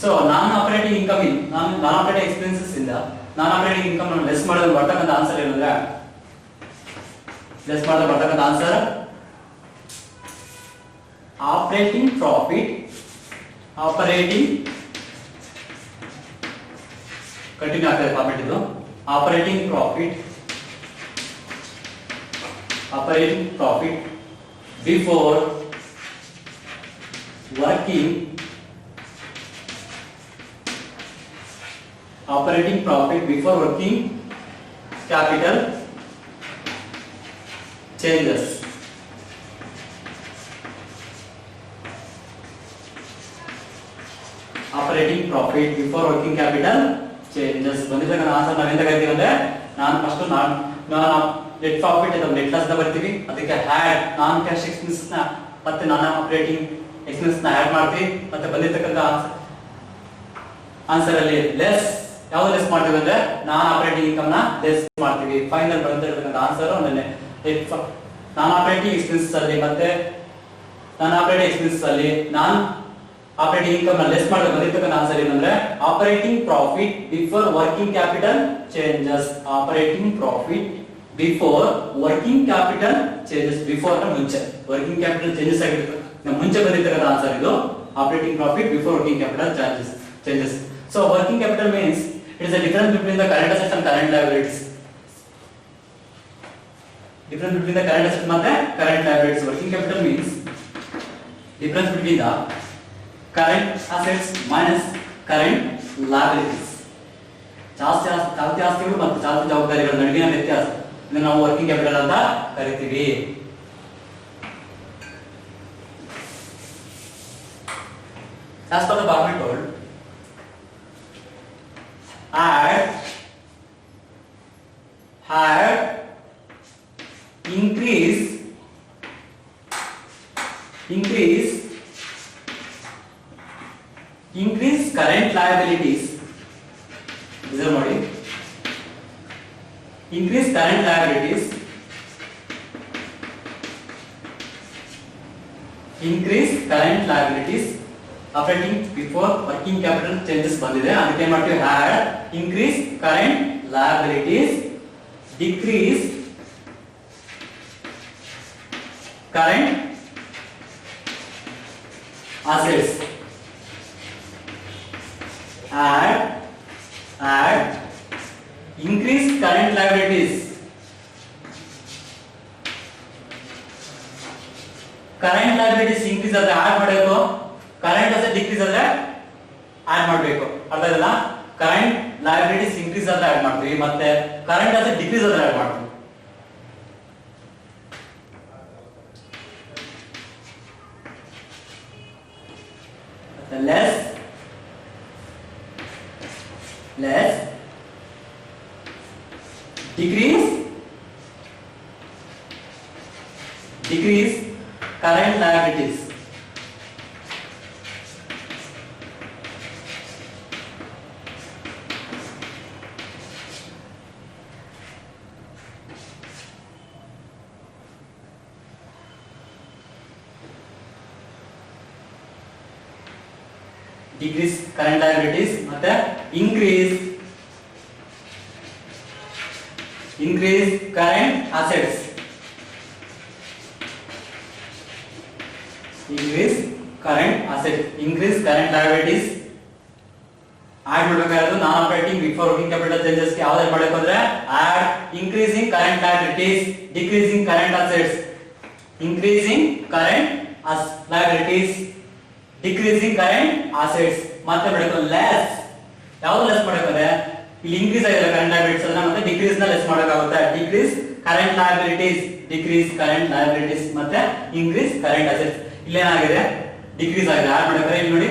ಸೊ ನಾನ್ operating income non operating expenses ಇಂದ ನಾನ್ ಆಪರೇಟಿಂಗ್ ಇನ್ಕಮ್ ಅನ್ನು ಲೆಸ್ ಮಾಡೋದು ಬರ್ತಕ್ಕಂಥ ಆನ್ಸರ್ ಏನಂದ್ರೆ ಲೆಸ್ ಮಾಡೋದು ಬರ್ತಕ್ಕಂಥ answer operating profit. Operating continue ಆಗ್ತದೆ ಫಾರ್ಮೇಟ್ ಇದು. Operating profit before working operating profit before working capital changes. Operating profit before working capital changes. ಬಂದಿದ್ದಾಗ ಆನ್ಸರ್ ನಾವು ಎಂತ ಕರಿತೀವಿ ಅಂದ್ರೆ ನಾನು ಫಸ್ಟ್ ನಾನು ನೆಟ್ ಪ್ರಾಫಿಟ್ ಅಥವಾ ನೆಟ್ ಲಾಸ್ ನ ಬರ್ತೀವಿ. ಅದಕ್ಕೆ ಆಡ್ ನಾನ್ ಕ್ಯಾಶ್ ಎಕ್ಸ್ಪೆನ್ಸಸ್ ನ ಮತ್ತೆ ನಾನ್ ಆಪರೇಟಿಂಗ್ ಎಕ್ಸ್ಪೆನ್ಸಸ್ ನ ಆಡ್ ಮಾಡ್ತೀವಿ. ಮತ್ತೆ ಬಂದಿರತಕ್ಕಂತ ಆನ್ಸರ್ ಅಲ್ಲಿ ಲೆಸ್ ಯಾವ್ದು ಲೆಸ್ ಮಾಡ್ತೀವಿ ಅಂದ್ರೆ ನಾನ್ ಆಪರೇಟಿಂಗ್ ಇನ್ಕಮ್ ನ ಲೆಸ್ ಮಾಡ್ತೀವಿ. ಫೈನಲ್ ಬಂದಿರತಕ್ಕಂತ ಆನ್ಸರ್ ನಾನ್ ಆಪರೇಟಿಂಗ್ ಎಕ್ಸ್ಪೆನ್ಸಸ್ ಅಲ್ಲಿ ಮತ್ತೆ ನಾನ್ ಆಪರೇಟಿಂಗ್ ಎಕ್ಸ್ಪೆನ್ಸಸ್ ಅಲ್ಲಿ ನಾನ್ ಆಪರೇಟಿಂಗ್ ಇನ್ಕಮ್ ನ ಲೆಸ್ ಮಾಡಿದ್ರೆ ಬಂದಿರತಕ್ಕಂತ ಆನ್ಸರ್ ಏನಂದ್ರೆ operating profit before working capital changes. Operating profit before working capital changes. Before ನ ಮುಂಚೆ ವರ್ಕಿಂಗ್ ಕ್ಯಾಪಿಟಲ್ ಚೇಂಜಸ್ ಆಗಿರುತ್ತೆ ಮುಂಚೆ ಬಂದಿರತಕ್ಕಂತ ಆನ್ಸರ್ ಇದು operating profit before working capital changes. So working capital means it is the difference between the current assets and current liabilities. Difference between the current assets and current liabilities. Working capital means difference between the current assets minus current liabilities. ಚಾಲ್ತಿ ಆಸ್ತಿಗಳು ಮತ್ತು ಚಾಲ್ತಿ ಜವಾಬ್ದಾರಿಗಳ ನಡುವಿನ ವ್ಯತ್ಯಾಸ ಇದನ್ನು ನಾವು working capital ಅಂತ ಕರಿತೀವಿ. As per the Barnett told, had increase current liabilities. Observe ನೋಡಿ, increase current liabilities increase current liabilities operating before working capital changes ಬಂದಿದೆ ಅದಕ್ಕೆ ಏನು ಮಾಡ್ತೀವಿ add increase current liabilities decrease current assets add increase current liabilities current liabilities increase ಆದ್ರೆ add ಮಾಡಬೇಕು current assets decrease ಆದ್ರೆ add ಮಾಡಬೇಕು ಅರ್ಥ ಆಯ್ತಲ್ಲ current liabilities increase ಆದ್ರೆ add ಮಾಡ್ತೀವಿ ಮತ್ತೆ current assets decrease ಆದ್ರೆ add ಮಾಡ್ತೀವಿ less decrease current liabilities decrease current liabilities ಮತ್ತೆ increase current assets increase current liabilities add ಮಾಡಬೇಕಾಗಿರೋದು non operating before working capital changes ಗೆ ಯಾವ್ದು ಮಾಡಬೇಕು ಅಂದ್ರೆ add increasing current liabilities decreasing current assets increasing current liabilities decreasing current assets ಮತ್ತೆ ಮಾಡಬೇಕು less ಯಾವುದು less ಮಾಡಬೇಕಾದ್ರೆ ಇಲ್ಲಿ ಇನ್ಕ್ರೀಸ್ ಆಗಿದೆ ಕರೆಂಟ್ ಲಯಬಿಲಿಟೀಸ್ ಅದನ್ನ ಮತ್ತೆ ಡಿಕ್ರೀಸ್ ನ ಲೆಸ್ ಮಾಡಬೇಕಾಗುತ್ತೆ ಡಿಕ್ರೀಸ್ ಕರೆಂಟ್ ಲಯಬಿಲಿಟೀಸ್ ಮತ್ತೆ ಇನ್ಕ್ರೀಸ್ ಕರೆಂಟ್ ಅಸೆಟ್ಸ್ ಇಲ್ಲಿ ಏನಾಗಿದೆ ಡಿಕ್ರೀಸ್ ಆಗಿದೆ ಆಡ್ ಮಾಡಬೇಕಾದ್ರೆ ಇಲ್ಲಿ ನೋಡಿ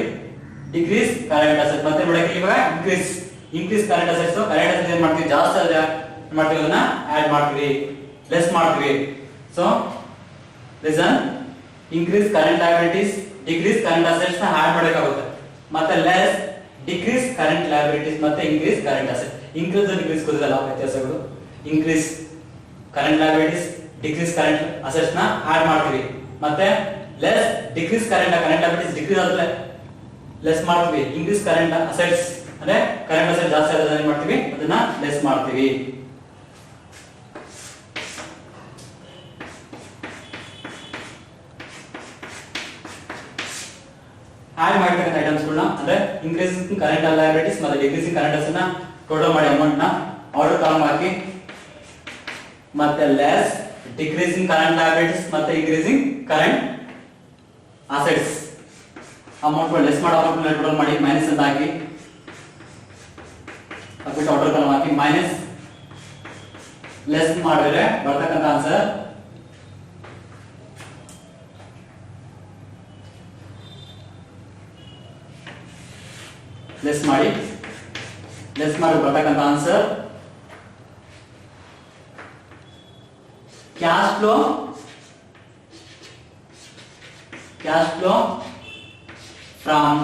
ಡಿಕ್ರೀಸ್ ಕರೆಂಟ್ ಅಸೆಟ್ಸ್ ಮತ್ತೆ ಮಾಡಕ್ಕೆ ಇವಾಗ ಇನ್ಕ್ರೀಸ್ ಕರೆಂಟ್ ಅಸೆಟ್ಸ್ ಏನ್ ಮಾಡ್ತೀವಿ ಜಾಸ್ತಿ ಆದ್ರೆ ಮಾಡ್ತೀವಿ ಅದನ್ನ ಆಡ್ ಮಾಡ್ತೀವಿ ಲೆಸ್ ಮಾಡ್ತೀವಿ so listen increase current liabilities decrease current assets ನ ಆಡ್ ಮಾಡಬೇಕಾಗುತ್ತೆ ಮತ್ತೆ ಲೆಸ್ ಡಿಕ್ರೀಸ್ ಕರೆಂಟ್ ಲಯಬಿಲಿಟೀಸ್ ಮತ್ತೆ increase current asset increase decrease ಗೊತ್ತಿಲ್ಲ ವ್ಯತ್ಯಾಸಗಳು increase current liabilities decrease current assets ನ ಆಡ್ ಮಾಡ್ತೀವಿ ಮತ್ತೆ less decrease current liabilities decrease ಆದ್ರೆ ಲೆಸ್ ಮಾಡ್ತೀವಿ ಇನ್ಕ್ರೀಸ್ ಕರೆಂಟ್ ಅಸೆಟ್ಸ್ ಅಂದ್ರೆ ಕರೆಂಟ್ ಅಸೆಟ್ ಜಾಸ್ತಿ ಆದ್ರೆ ಏನ್ ಮಾಡ್ತೀವಿ ಅದನ್ನ ಲೆಸ್ ಮಾಡ್ತೀವಿ ಆಡ್ ಮಾಡತಕ್ಕಂತ ಐಟಮ್ಸ್ ಗಳನ್ನ ಅಂದ್ರೆ ಇನ್ಕ್ರೀಸಿಂಗ್ ಕರೆಂಟ್ ಲಯಬಿಲಿಟೀಸ್ ಮತ್ತೆ ಡಿಕ್ರೀಸಿಂಗ್ ಕರೆಂಟ್ ಅಸೆಟ್ಸ್ ನ ಟೋಟಲ್ ಮಾಡಿ ಅಮೌಂಟ್ ನ ಆರ್ಡರ್ ಕಾಲಮ್ ಹಾಕಿ ಮತ್ತೆ ಲೆಸ್ ಡಿಕ್ರೀಸಿಂಗ್ ಕರೆಂಟ್ ಲಯಬಿಲಿಟೀಸ್ ಮತ್ತೆ increasing current assets amount less ಮಾಡೋ ಅಮೌಂಟ್ ನ ಟೋಟಲ್ ಮಾಡಿ ಮೈನಸ್ ಅಂತ ಹಾಕಿ ಹಾಕ್ಬಿಟ್ಟು ಆರ್ಡರ್ ಕಾಲಮ್ ಹಾಕಿ ಮೈನಸ್ ಲೆಸ್ ಮಾಡಿದ್ರೆ ಬರ್ತಕ್ಕಂತ ಆನ್ಸರ್ ಲೆಸ್ ಮಾಡಿ ಬರ್ತಕ್ಕಂತ answer cash flow from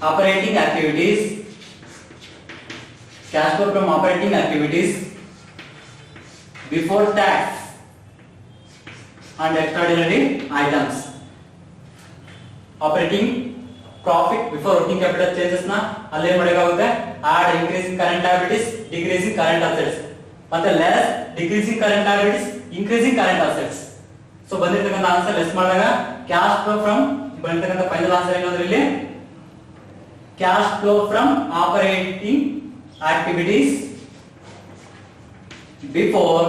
operating activities before tax and extraordinary items operating profit before working capital changes ನ ಅಲ್ಲಿ ಏನ್ ಮಾಡಬೇಕಾಗುತ್ತೆ add increasing current liabilities decreasing current assets ಮತ್ತೆ less decreasing current liabilities increasing current assets so ಬಂದಿರತಕ್ಕಂತ answer less ಮಾಡಿದಾಗ cash flow from ಬಂದಿರತಕ್ಕಂತ final answer ಏನಂದ್ರೆ ಇಲ್ಲಿ cash flow from operating activities before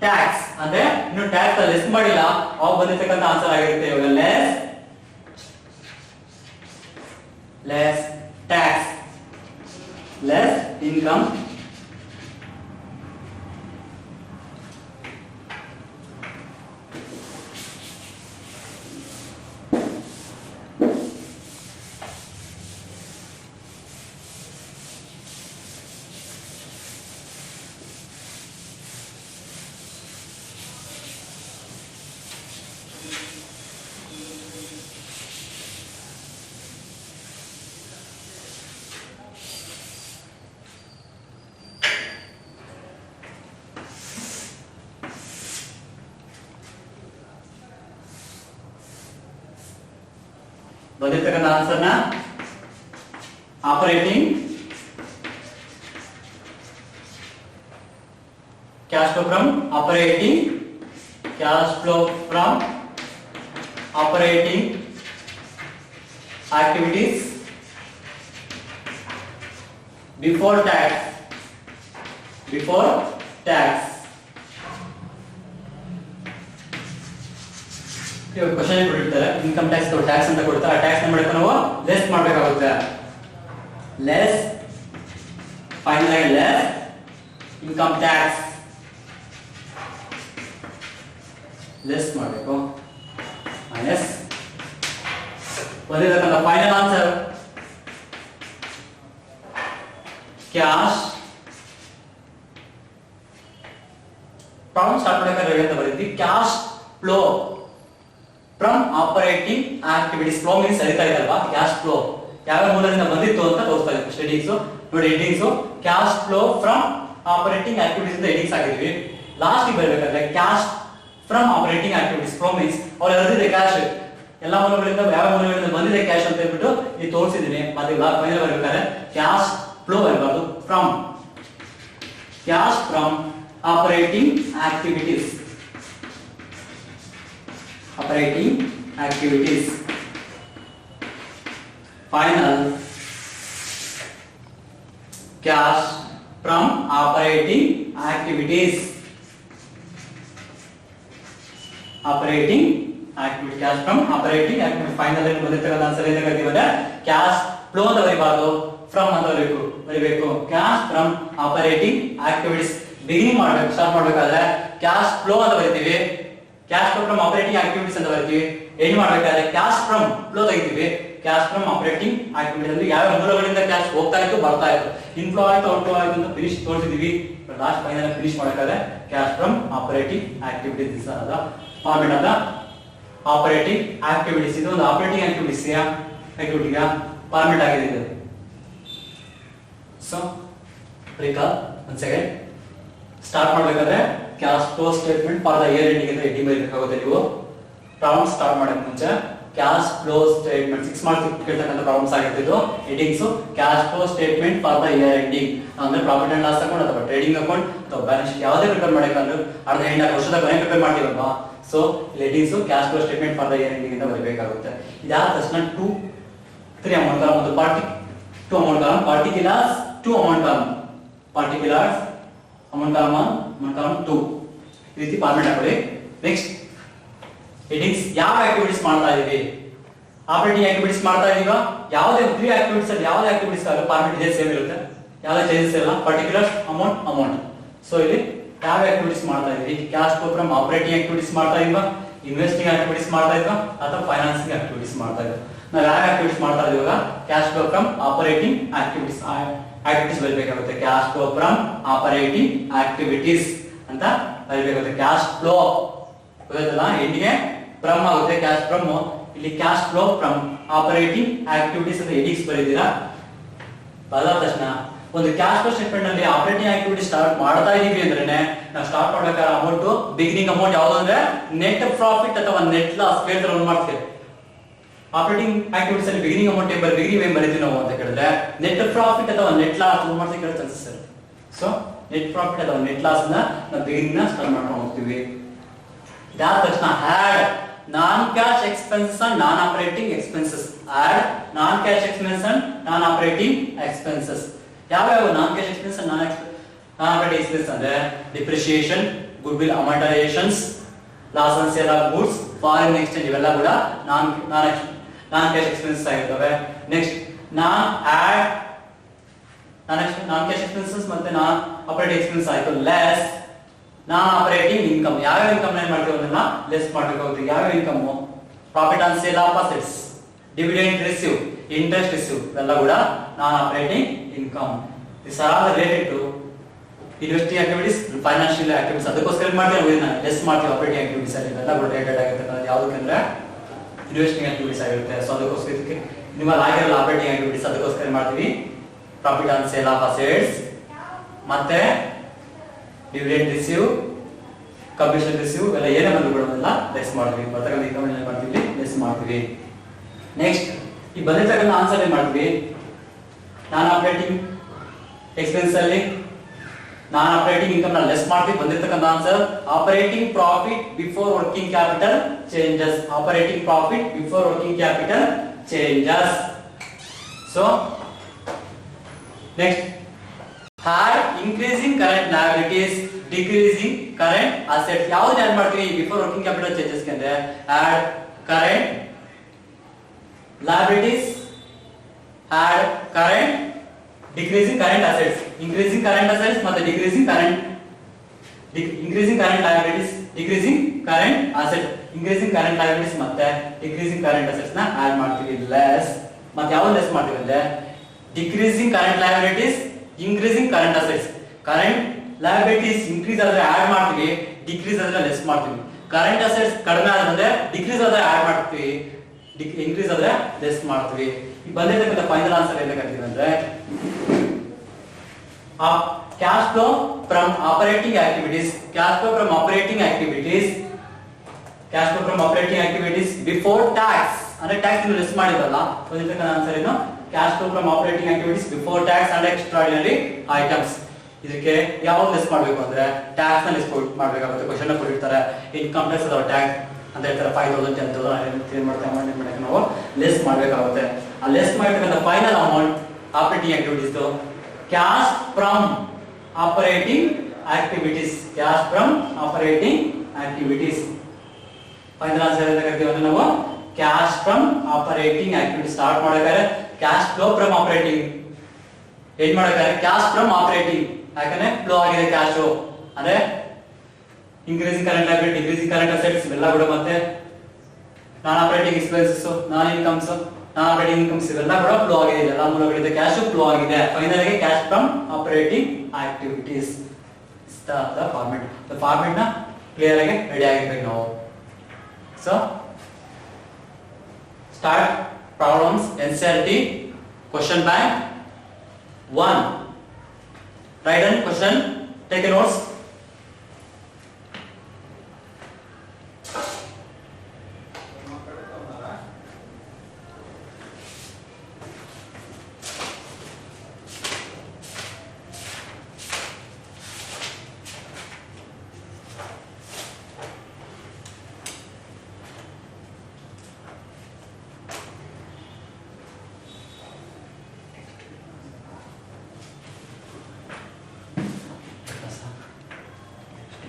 tax ಅಂದ್ರೆ ಇನ್ನು ಟ್ಯಾಕ್ಸ್ ಲೆಸ್ ಮಾಡಿಲ್ಲ ಅವಾಗ ಬಂದಿರತಕ್ಕಂತ ಆನ್ಸರ್ ಆಗಿರುತ್ತೆ ಇವಾಗ less tax, less income, ಬಂದಿರ್ತಕ್ಕಂಥ ಆನ್ಸರ್ನ operating cash flow from operating activities before tax ಇವಾಗ ಕ್ವಶನ್ ಕೊಟ್ಟಿರ್ತಾರೆ ಇನ್ಕಮ್ ಟ್ಯಾಕ್ಸ್ ಅಥವಾ ಟ್ಯಾಕ್ಸ್ ಅಂತ ಕೊಡ್ತಾರೆ ಆ ಟ್ಯಾಕ್ಸ್ ಮಾಡಕ್ಕೆ ನಾವು ಲೆಸ್ ಮಾಡಬೇಕಾಗುತ್ತೆ ಲೆಸ್ ಫೈನಲ್ ಆಗಿ ಲೆಸ್ ಇನ್ಕಮ್ ಟ್ಯಾಕ್ಸ್ ಲೆಸ್ ಮಾಡಬೇಕು ಮೈನಸ್ ಬಂದಿರತಕ್ಕಂಥ final answer cash problem start ಮಾಡಬೇಕಾದ್ರೆ ಅಂತ ಬರೀತೀವಿ cash flow from operating activities flow means ಸರಿತಾ ಇದಲ್ವಾ ಕ್ಯಾಶ್ ಫ್ಲೋ ಯಾವ ಮೂಲದಿಂದ ಬಂದಿತ್ತು ಅಂತ ತೋರಿಸ್ತಾ ಇದ್ದೀವಿ ಸ್ಟಡೀಸ್ ನೋಡಿ headings cash flow from operating activities ಅಂತ ಹೆಡ್ಡಿಂಗ್ಸ್ ಆಗಿದ್ವಿ ಲಾಸ್ಟ್ ಗೆ ಬರಬೇಕಾದ್ರೆ cash from operating activities flow means ಅವ್ರು ಎಳೆದಿದೆ ಕ್ಯಾಶ್ ಎಲ್ಲ ಮೂಲಗಳಿಂದ ಯಾವ ಮೂಲಗಳಿಂದ ಬಂದಿದೆ ಕ್ಯಾಶ್ ಅಂತ ಹೇಳ್ಬಿಟ್ಟು ಇಲ್ಲಿ ತೋರಿಸಿದ್ದೀನಿ ಮತ್ತೆ ಫೈನಲ್ ಬರಬೇಕಾದ್ರೆ ಕ್ಯಾಶ್ ಫ್ಲೋ ಇರಬಾರ್ದು from cash from operating activities final cash from operating activities cash from operating activity final ಅಲ್ಲಿ ಬಂದಿರ್ತಕ್ಕಂಥ ಆನ್ಸರ್ ಏನು ಕರಿತೀವಿ ಅಂದ್ರೆ ಕ್ಯಾಶ್ ಫ್ಲೋ ಅಂತ ಬರೀಬಾರ್ದು ಫ್ರಮ್ ಅಂತ ಬರೀಬೇಕು cash from operating activities beginning ಮಾಡ್ಬೇಕು ಸ್ಟಾರ್ಟ್ ಮಾಡ್ಬೇಕಾದ್ರೆ ಕ್ಯಾಶ್ ಫ್ಲೋ ಅಂತ ಬರೀತೀವಿ cash flow from operating activities ಅಂತ ಬರೀತೀವಿ ಏನ್ ಮಾಡ್ಬೇಕಾದ್ರೆ ಕ್ಯಾಶ್ ಫ್ರಮ್ ಫ್ಲೋ ತೆಗಿತೀವಿ ಕ್ಯಾಶ್ ಫ್ರಮ್ ಆಪರೇಟಿಂಗ್ ಆಕ್ಟಿವಿಟೀಸ್ ಅಂದ್ರೆ ಯಾವ ಮೂಲಗಳಿಂದ ಕ್ಯಾಶ್ ಹೋಗ್ತಾ ಇತ್ತು ಬರ್ತಾ ಇತ್ತು ಇನ್ಫ್ಲೋ ಆಯ್ತು ಔಟ್ಫ್ಲೋ ಆಯ್ತು ಅಂತ ಫಿನಿಶ್ ತೋರಿಸಿದೀವಿ ಲಾಸ್ಟ್ ಫೈನಲ್ ಫಿನಿಶ್ ಮಾಡಬೇಕಾದ್ರೆ ಕ್ಯಾಶ್ ಫ್ರಮ್ ಆಪರೇಟಿಂಗ್ ಆಕ್ಟಿವಿಟೀಸ್ ಅದ ಫಾರ್ಮೆಟ್ ಅದ ಆಪರೇಟಿಂಗ್ ಆಕ್ಟಿವಿಟೀಸ್ ಇದು ಒಂದು ಆಪರೇಟಿಂಗ್ ಆಕ್ಟಿವಿಟಿಗೆ ಫಾರ್ಮೆಟ್ ಆಗಿದೆ ಇದು ಸೊ ರೀಕಾಲ್ ಒಂದ್ ಸೆಕೆಂಡ್ ಸ್ಟಾರ್ಟ್ ಮಾಡಬೇಕಾದ್ರೆ cash flow statement for the year ending ಅಂತ ಹೆಡ್ಡಿಂಗ್ ಬರೀಬೇಕಾಗುತ್ತೆ ನೀವು ಪ್ರಾಬ್ಲಮ್ ಸ್ಟಾರ್ಟ್ ಮಾಡಕ್ಕೆ ಮುಂಚೆ ಕ್ಯಾಶ್ ಫ್ಲೋ ಸ್ಟೇಟ್ಮೆಂಟ್ 6 ಮಾರ್ಕ್ಸ್ ಕೇಳ್ತಕ್ಕಂಥ ಪ್ರಾಬ್ಲಮ್ಸ್ ಆಗಿರ್ತಿದ್ದು headings cash flow statement for the year ending ಅಂದ್ರೆ ಪ್ರಾಫಿಟ್ ಅಂಡ್ ಲಾಸ್ ಅಕೌಂಟ್ ಅಥವಾ ಟ್ರೇಡಿಂಗ್ ಅಕೌಂಟ್ ಅಥವಾ ಬ್ಯಾಲೆನ್ಸ್ ಶೀಟ್ ಯಾವುದೇ ಪ್ರಿಪೇರ್ ಮಾಡಬೇಕಂದ್ರೆ ಅರ್ಧ ಎಂಡ್ ವರ್ಷದ ಕೊನೆ ಪ್ರಿಪೇರ್ ಮಾಡ್ತೀವಲ್ವಾ so headings cash flow statement for the year ending ಅಂತ ಬರಬೇಕಾಗುತ್ತೆ ಇದಾದ ತಕ್ಷಣ 3 ಅಮೌಂಟ್ ಕಾಲಮ್ ಒಂದು two amount column particulars 2 amount column particulars amount column 1 amount column 2 ಈ ರೀತಿ ಫಾರ್ಮೆಟ್ ಹಾಕೊಳ್ಳಿ ನೆಕ್ಸ್ಟ್ ಹೆಡ್ಡಿಂಗ್ಸ್ ಯಾವ ಆಕ್ಟಿವಿಟೀಸ್ ಮಾಡ್ತಾ ಇದೀವಿ ಆಪರೇಟಿಂಗ್ ಆಕ್ಟಿವಿಟೀಸ್ ಮಾಡ್ತಾ ಇದೀವಾ ಯಾವುದೇ 3 ಆಕ್ಟಿವಿಟೀಸ್ ಅಲ್ಲಿ ಯಾವುದೇ ಆಕ್ಟಿವಿಟೀಸ್ ಆಗ ಫಾರ್ಮೆಟ್ ಇದೇ ಸೇಮ್ ಇರುತ್ತೆ ಯಾವುದೇ ಚೇಂಜಸ್ ಇಲ್ಲ ಪರ್ಟಿಕ್ಯುಲರ್ ಅಮೌಂಟ್ ಸೊ ಇಲ್ಲಿ ಯಾವ ಆಕ್ಟಿವಿಟೀಸ್ ಮಾಡ್ತಾ ಇದೀವಿ cash flow from operating activities ಮಾಡ್ತಾ ಇದೀವಾ ಇನ್ವೆಸ್ಟಿಂಗ್ ಆಕ್ಟಿವಿಟೀಸ್ ಮಾಡ್ತಾ ಇದೀವಾ ಅಥವಾ ಫೈನಾನ್ಸಿಂಗ್ ಆಕ್ಟಿವಿಟೀಸ್ ಮಾಡ್ತಾ ಇದೀವಾ ನಾವು ಯಾವ ಆಕ್ಟಿವಿಟೀಸ್ ಮಾಡ್ತಾ ಇದೀವಾಗ cash flow from operating activities ಬರಬೇಕಾಗುತ್ತೆ cash flow from operating activities ಅಂತ ಬರಬೇಕಾಗುತ್ತೆ ಕ್ಯಾಶ್ ಫ್ಲೋ ಗೊತ್ತಾಯ್ತಲ್ಲ ಎಂಡಿಗೆ ಫ್ರಮ್ ಆಗುತ್ತೆ ಕ್ಯಾಶ್ ಫ್ರಮ್ ಇಲ್ಲಿ cash flow from operating activities ಅಂತ ಹೆಡ್ಡಿಂಗ್ಸ್ ಬರೀತೀರಾ ಬದಲಾದ ತಕ್ಷಣ ಒಂದು ಕ್ಯಾಶ್ ಫ್ಲೋ ಸ್ಟೇಟ್ಮೆಂಟ್ ನಲ್ಲಿ ಆಪರೇಟಿಂಗ್ ಆಕ್ಟಿವಿಟಿ ಸ್ಟಾರ್ಟ್ ಮಾಡ್ತಾ ಇದೀವಿ ಅಂದ್ರೆ ನಾವು ಸ್ಟಾರ್ಟ್ ಮಾಡಬೇಕಾದ ಅಮೌಂಟ್ ಬಿಗಿನಿಂಗ್ ಅಮೌಂಟ್ ಯಾವುದು ಅಂದ್ರೆ ನೆಟ್ ಪ್ರಾಫಿಟ್ ಅಥವಾ ನೆಟ್ ಲಾಸ್ ಕೇಳ್ತಾರೆ ಒಂದು ಮಾಡ್ತೀವಿ ಆಪರೇಟಿಂಗ್ ಆಕ್ಟಿವಿಟೀಸ್ ಅಲ್ಲಿ ಬಿಗಿನಿಂಗ್ ಅಮೌಂಟ್ ಬಿಗಿನಿಂಗ್ ಏನ್ ಬರೀತೀವಿ ನಾವು ಅಂತ ಕೇಳಿದ್ರೆ ನೆಟ್ ಪ್ರಾಫಿಟ್ ಅಥವಾ ನೆಟ್ ಲಾಸ್ ಒಂದು ಮಾಡ್ತೀವಿ ಕೇಳೋ ಚಾನ್ಸಸ್ ಇರುತ್ತೆ ಸೊ ನೆಟ್ ಪ್ರಾಫಿಟ್ ಅಥವಾ ನೆಟ್ ಲಾಸ್ ನ ನಾವು ಬಿಗಿನಿಂಗ್ ನ ಸ್ಟಾರ್ಟ್ ಮಾಡ್ಕೊಂಡು ಹೋಗ್ತೀವಿ ಇದಾದ ತಕ್ಷಣ add non cash expenses and non operating expenses add non cash expenses and non operating expenses ಯಾವ non cash expense non operating expense ಅಂದ್ರೆ depreciation goodwill amortisations loss on sale of goods foreign exchange ಇವೆಲ್ಲ ಕೂಡ non cash expenses ಆಗಿರ್ತವೆ next non cash expenses ಮತ್ತೆ non operating expense ಆಯ್ತು less non operating income ಯಾವ income ಏನ್ ಮಾಡ್ತೀವಿ ಅದನ್ನ ಲೆಸ್ ಮಾಡಬೇಕಾಗುತ್ತೆ ಯಾವ income profit on sale of assets dividend receive interest receive ಇವೆಲ್ಲ ಕೂಡ non operating income this are all related to investing activities financial activities ಅದಕ್ಕೋಸ್ಕರ ಮಾಡ್ತೀವಿ ಇದನ್ನ ಲೆಸ್ ಮಾಡ್ತೀವಿ ಆಪರೇಟಿಂಗ್ ಆಕ್ಟಿವಿಟೀಸ್ ಅಲ್ಲಿ ಇವೆಲ್ಲ ಕೂಡ ರಿಲೇಟೆಡ್ ಆಗಿರುತ್ತೆ ಯಾವುದಕ್ಕೆ ಇನ್ವೆಸ್ಟಿಂಗ್ ಆಕ್ಟಿವಿಟೀಸ್ ಆಗಿರುತ್ತೆ ಸೊ ಅದಕ್ಕೋಸ್ಕರ ಇದಕ್ಕೆ ನಿಮ್ಮಲ್ಲಿ ಆಗಿರಲ್ಲ ಆಪರೇಟಿಂಗ್ ಆಕ್ಟಿವಿಟೀಸ್ ಅದಕ್ಕೋಸ್ಕರ ಮಾಡ್ತೀವಿ profit on sale of assets ಮತ್ತೆ ಡಿವಿಡೆಂಡ್ ರಿಸೀವ್ ಕಮಿಷನ್ ರಿಸೀವ್ ಎಲ್ಲ ಏನೇ ಬಂದು ಬಿಡೋದಲ್ಲ ಲೆಸ್ ಮಾಡ್ತೀವಿ ಬರ್ತಕ್ಕಂಥ ಇನ್ಕಮ್ ಏನ್ ಮಾಡ್ತೀವಿ ಲೆಸ್ ಮಾಡ್ತೀವಿ ನೆಕ್ಸ್ಟ್ ಈ ಬಂದಿರ್ತಕ್ಕಂಥ ಆನ್ಸರ್ ಏನ್ ಮಾಡ್ತೀವಿ, ನಾನ್ ಆಪರೇಟಿಂಗ್ ಎಕ್ಸ್ಪೆನ್ಸ್ ಅಲ್ಲಿ ನಾನ್ ಆಪರೇಟಿಂಗ್ ಇನ್ಕಮ್ ನ ಲೆಸ್ ಮಾಡ್ತೀವಿ. ಬಂದಿರ್ತಕ್ಕಂಥ answer operating profit before working capital changes. Operating profit before working capital changes. So next, had increasing current liabilities, decreasing current assets. ಯಾವ್ದು add ಮಾಡ್ತೀವಿ before working capital changes ಗೆ ಅಂದ್ರೆ had current liabilities, had current decreasing current assets, increasing current assets ಮತ್ತೆ decreasing current liabilities, decreasing current assets, increasing current liabilities ಮತ್ತೆ decreasing current assets ನ add ಮಾಡ್ತೀವಿ. less ಮತ್ತೆ ಯಾವ್ದು ಲೆಸ್ ಮಾಡ್ತೀವಿ ಅಂದ್ರೆ decreasing current liabilities, increasing current assets. current liabilities increase ಆದ್ರೆ add ಮಾಡ್ತೀವಿ, decrease ಆದ್ರೆ ಲೆಸ್ ಮಾಡ್ತೀವಿ. current assets ಕಡಿಮೆ ಆದ್ರೆ decrease ಆದ್ರೆ ಆಡ್ ಮಾಡ್ತೀವಿ, increase ಆದ್ರೆ ಲೆಸ್ ಮಾಡ್ತೀವಿ. ಈ ಬಂದಿರತಕ್ಕಂತ ಫೈನಲ್ ಆನ್ಸರ್ ಏನು ಕರೀತೀವಿ ಅಂದ್ರೆ cash flow from operating activities, cash flow from operating activities, cash flow from operating activities before tax ಅಂದ್ರೆ ಟ್ಯಾಕ್ಸ್ ಅನ್ನು ಲೆಸ್ ಮಾಡಿರಲ್ಲ. ಬಂದಿರತಕ್ಕಂತ ಆನ್ಸರ್ ಏನು, cash flow from operating activities before tax and extraordinary items. ಇದಕ್ಕೆ ಯಾವಾಗ less ಮಾಡಬೇಕು ಅಂದ್ರೆ tax ನ less ಮಾಡಬೇಕಾಗುತ್ತೆ. ಕ್ವೆಶ್ಚನ್ ಕೊಟ್ಟಿರ್ತಾರೆ ಇನ್ಕಮ್ ಟ್ಯಾಕ್ಸ್ ಅಥವಾ ಟ್ಯಾಕ್ಸ್ ಅಂತ ಹೇಳ್ತಾರೆ 5000 10,000 ಏನ್ ಮಾಡ್ತಾರೆ ನಾವು ಲೆಸ್ ಮಾಡಬೇಕಾಗುತ್ತೆ. ಆ ಲೆಸ್ ಮಾಡಿರ್ತಕ್ಕಂಥ final amount operating activities cash from operating activities, cash from operating activities. Final answer ಅಂತ ಕರಿತೀವಿ ಅಂದ್ರೆ ನಾವು cash from operating activities. Start ಮಾಡಬೇಕಾದ್ರೆ ಕ್ಯಾಶ್ ಫ್ಲೋ ಫ್ರಮ್ ಆಪರೇಟಿಂಗ್ ಏನ್ ಮಾಡಬೇಕಾದ್ರೆ ಕ್ಯಾಶ್ ಫ್ರಮ್ ಆಪರೇಟಿಂಗ್, ಯಾಕಂದ್ರೆ ಫ್ಲೋ ಆಗಿದೆ ಕ್ಯಾಶ್ ಅಂದ್ರೆ increasing current liability, decreasing current assets ಇವೆಲ್ಲ ಕೂಡ ಮತ್ತೆ ನಾನ್ ಆಪರೇಟಿಂಗ್ ಎಕ್ಸ್ಪೆನ್ಸಸ್, ನಾನ್ ಇನ್ಕಮ್ಸ್, ನಾನ್ ಆಪರೇಟಿಂಗ್ ಇನ್ಕಮ್ಸ್ ಇವೆಲ್ಲ ಕೂಡ ಫ್ಲೋ ಆಗಿದೆ. ಎಲ್ಲ ಮೂಲಗಳಿಂದ ಕ್ಯಾಶ್ ಫ್ಲೋ ಆಗಿದೆ. ಫೈನಲ್ ಆಗಿ cash from operating activities. The format, the format ನ ಕ್ಲಿಯರ್ ಆಗಿ ರೆಡಿ ಆಗಿರ್ಬೇಕು ನಾವು. So start problems NCERT question bank 1. write down question, take a notes.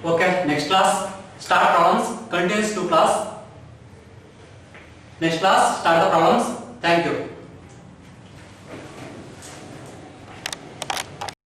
Okay, next class start problems contains 2 class. Next class start the problems. Thank you.